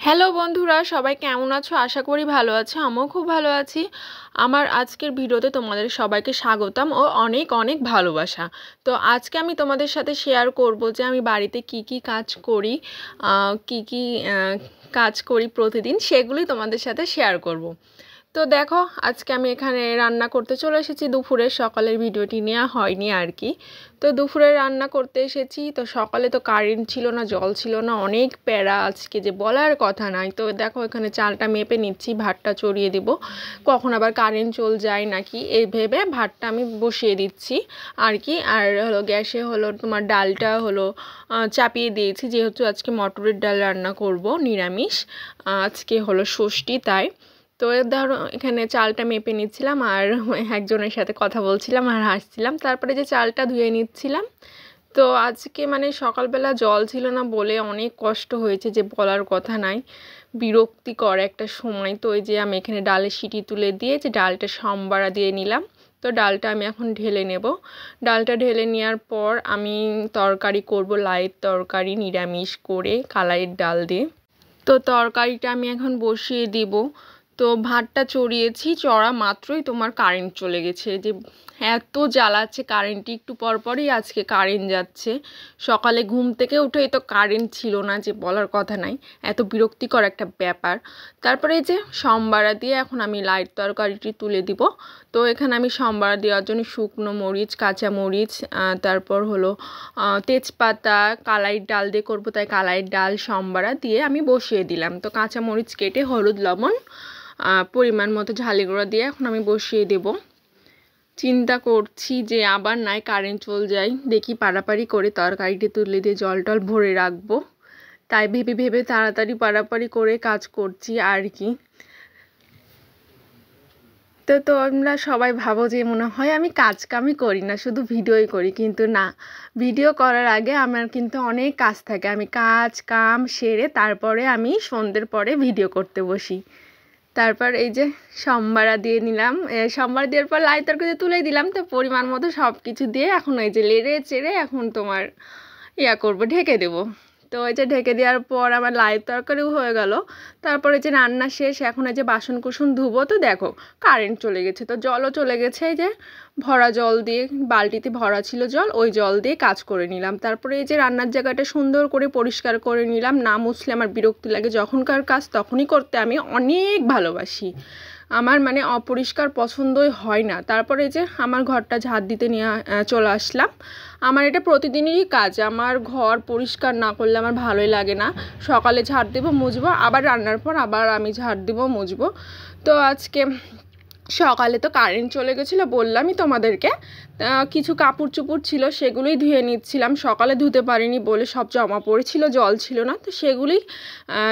Hello বন্ধুরা, সবাই কেমন আছো? আশা করি ভালো আছো। আমিও খুব ভালো আছি। আমার আজকের ভিডিওতে তোমাদের সবাইকে স্বাগতম ও অনেক অনেক ভালোবাসা। তো আজকে আমি তোমাদের সাথে শেয়ার করব যে আমি বাড়িতে কি কি কাজ করি, কি কি কাজ করি প্রতিদিন, সেগুলি তোমাদের সাথে শেয়ার করব। তো দেখো, আজকে আমি এখানে রান্না করতে চলে এসেছি। দুপুরের সকালের ভিডিওটি নেওয়া হয়নি আর কি। তো দুপুরে রান্না করতে এসেছি। তো সকালে তো কারেন্ট ছিল না, জল ছিল না, অনেক প্যারা আজকে যে বলার কথা নাই। তো দেখো, এখানে চালটা মেপে নিচ্ছি, ভাতটা চড়িয়ে দেব, কখন আবার কারেন্ট চলে যায় নাকি এই ভেবে ভাতটা আমি বসিয়ে দিচ্ছি আর কি। আর হলো গ্যাসে হলো তোমার ডালটা হলো চাপিয়ে দিয়েছি, যেহেতু আজকে মটরের ডাল রান্না করব, নিরামিষ। আজকে হলো ষষ্ঠী, তাই। তো ধরো এখানে চালটা মেপে নিচ্ছিলাম আর একজনের সাথে কথা বলছিলাম আর হাসছিলাম। তারপরে যে চালটা ধুয়ে নিচ্ছিলাম। তো আজকে মানে সকালবেলা জল ছিল না বলে অনেক কষ্ট হয়েছে, যে বলার কথা নাই, বিরক্তিকর একটা সময়। তো ওই যে আমি এখানে ডালের সিটি তুলে দিয়ে যে ডালটা সম্বারা দিয়ে নিলাম। তো ডালটা আমি এখন ঢেলে নেব। ডালটা ঢেলে নেওয়ার পর আমি তরকারি করব, লাইট তরকারি, নিরামিষ করে কালাইয়ের ডাল দিয়ে। তো তরকারিটা আমি এখন বসিয়ে দিব। তো ভাতটা চড়িয়েছি, চড়া মাত্রই তোমার কারেন্ট চলে গেছে। যে এত জ্বালাচ্ছে কারেন্টটি, একটু পরপরই আজকে কারেন্ট যাচ্ছে। সকালে ঘুম থেকে উঠেই তো কারেন্ট ছিল না, যে বলার কথা নাই, এত বিরক্তিকর একটা ব্যাপার। তারপরে এই যে সম্বারা দিয়ে এখন আমি লাইট তরকারিটি তুলে দিব। তো এখানে আমি সম্বারা দেওয়ার জন্য শুকনো মরিচ, কাঁচা মরিচ, তারপর হলো তেজপাতা, কালাইয়ের ডাল দিয়ে করবো, তাই কালাইয়ের ডাল সম্বারা দিয়ে আমি বসিয়ে দিলাম। তো কাঁচা মরিচ কেটে হলুদ লবণ পরিমাণ মতো ঝালি গুঁড়া দিয়ে এখন আমি বসিয়ে দেব। চিন্তা করছি যে আবার নাই কারেন্ট চলে যায়, দেখি পাড়াপাড়ি করে তরকারিটি তুলে দিয়ে জল টল ভরে রাখবো, তাই ভেবে ভেবে তাড়াতাড়ি পাড়াপাড়ি করে কাজ করছি আর কি। তো তোমরা সবাই ভাবো যে মনে হয় আমি কাজকামই করি না, শুধু ভিডিওই করি, কিন্তু না, ভিডিও করার আগে আমার কিন্তু অনেক কাজ থাকে। আমি কাজ কাম সেরে তারপরে আমি সন্ধ্যের পরে ভিডিও করতে বসি। তারপর এই যে সম্বারা দিয়ে নিলাম, সম্বারা দেওয়ার পর লাই তরকারি তুলে দিলাম। তো পরিমাণ মতো সব কিছু দিয়ে এখন এই যে লেড়ে চেড়ে এখন তোমার করব, ঢেকে দেবো। তো এই যে ঢেকে দেওয়ার পর আমার লাই তরকারিও হয়ে গেল। তারপরে যে রান্না শেষ, এখন এই যে বাসন কুসন ধুবো। তো দেখো কারেন্ট চলে গেছে, তো জলও চলে গেছে। এই যে ভরা জল দিয়ে, বালতিতে ভরা ছিল জল, ওই জল দিয়ে কাজ করে নিলাম। তারপরে এই যে রান্নার জায়গাটা সুন্দর করে পরিষ্কার করে নিলাম। না মুছলে আমার বিরক্তি লাগে, যখনকার কাজ তখনই করতে আমি অনেক ভালোবাসি, আমার মানে অপরিষ্কার পছন্দই হয় না। তারপরে যে আমার ঘরটা ঝাড় দিতে নিয়ে চলে আসলাম। আমার এটা প্রতিদিনেরই কাজ, আমার ঘর পরিষ্কার না করলে আমার ভালোই লাগে না। সকালে ঝাড় দেবো, মুছবো, আবার রান্নার পর আবার আমি ঝাড় দেবো, মুছবো। তো আজকে সকালে তো কারেন্ট চলে গেছিলো, বললামই তোমাদেরকে। কিছু কাপড় চুপড় ছিল, সেগুলোই ধুয়ে নিচ্ছিলাম। সকালে ধুতে পারিনি বলে সব জমা পড়েছিল, জল ছিল না, তো সেগুলোই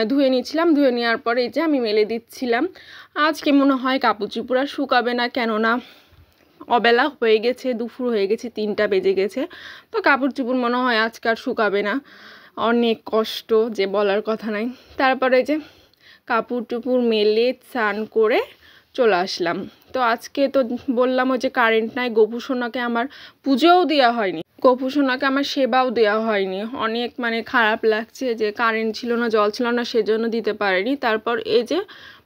ধুয়ে নিচ্ছিলাম। ধুয়ে নেওয়ার পরে এই যে আমি মেলে দিচ্ছিলাম। আজকে মনে হয় কাপড় চুপড় আর শুকাবে না, কেননা অবেলা হয়ে গেছে, দুপুর হয়ে গেছে, 3টা বেজে গেছে। তো কাপড় চুপড় মনে হয় আজকে আর শুকাবে না, অনেক কষ্ট, যে বলার কথা নাই। তারপরে যে কাপড় চুপড় মেলে স্নান করে চলে আসলাম। তো আজকে তো বললাম ওই যে কারেন্ট নাই, গোপু সোনাকে আমার পুজোও দেওয়া হয়নি, গোপু সোনাকে আমার সেবাও দেওয়া হয়নি। অনেক মানে খারাপ লাগছে যে কারেন্ট ছিল না, জল ছিল না, সেজন্য দিতে পারিনি। তারপর এই যে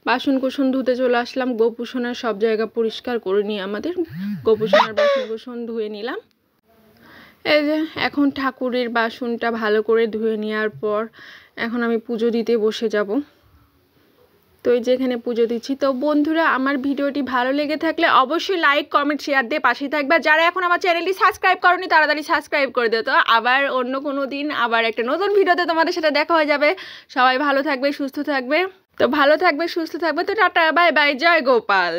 বাসন কুসন ধুতে চলে আসলাম। গোপু সোনার সব জায়গা পরিষ্কার করে নিয়ে আমাদের গোপু সোনার বাসন কুসন ধুয়ে নিলাম। এই যে এখন ঠাকুরের বাসনটা ভালো করে ধুয়ে নেওয়ার পর এখন আমি পুজো দিতে বসে যাব। তো এই যে এখানে পুজো দিচ্ছি। তো বন্ধুরা, আমার ভিডিওটি ভালো লেগে থাকলে অবশ্যই লাইক কমেন্ট শেয়ার দিয়ে পাশে থাকবে। যারা এখন আমার চ্যানেলটি সাবস্ক্রাইব করনি তাড়াতাড়ি সাবস্ক্রাইব করে দিও। তো আবার অন্য কোনো দিন আবার একটা নতুন ভিডিওতে তোমাদের সাথে দেখা হয়ে যাবে। সবাই ভালো থাকবে, সুস্থ থাকবে। তো ভালো থাকবে, সুস্থ থাকবে। তো টাটা, বাই বাই, জয় গোপাল।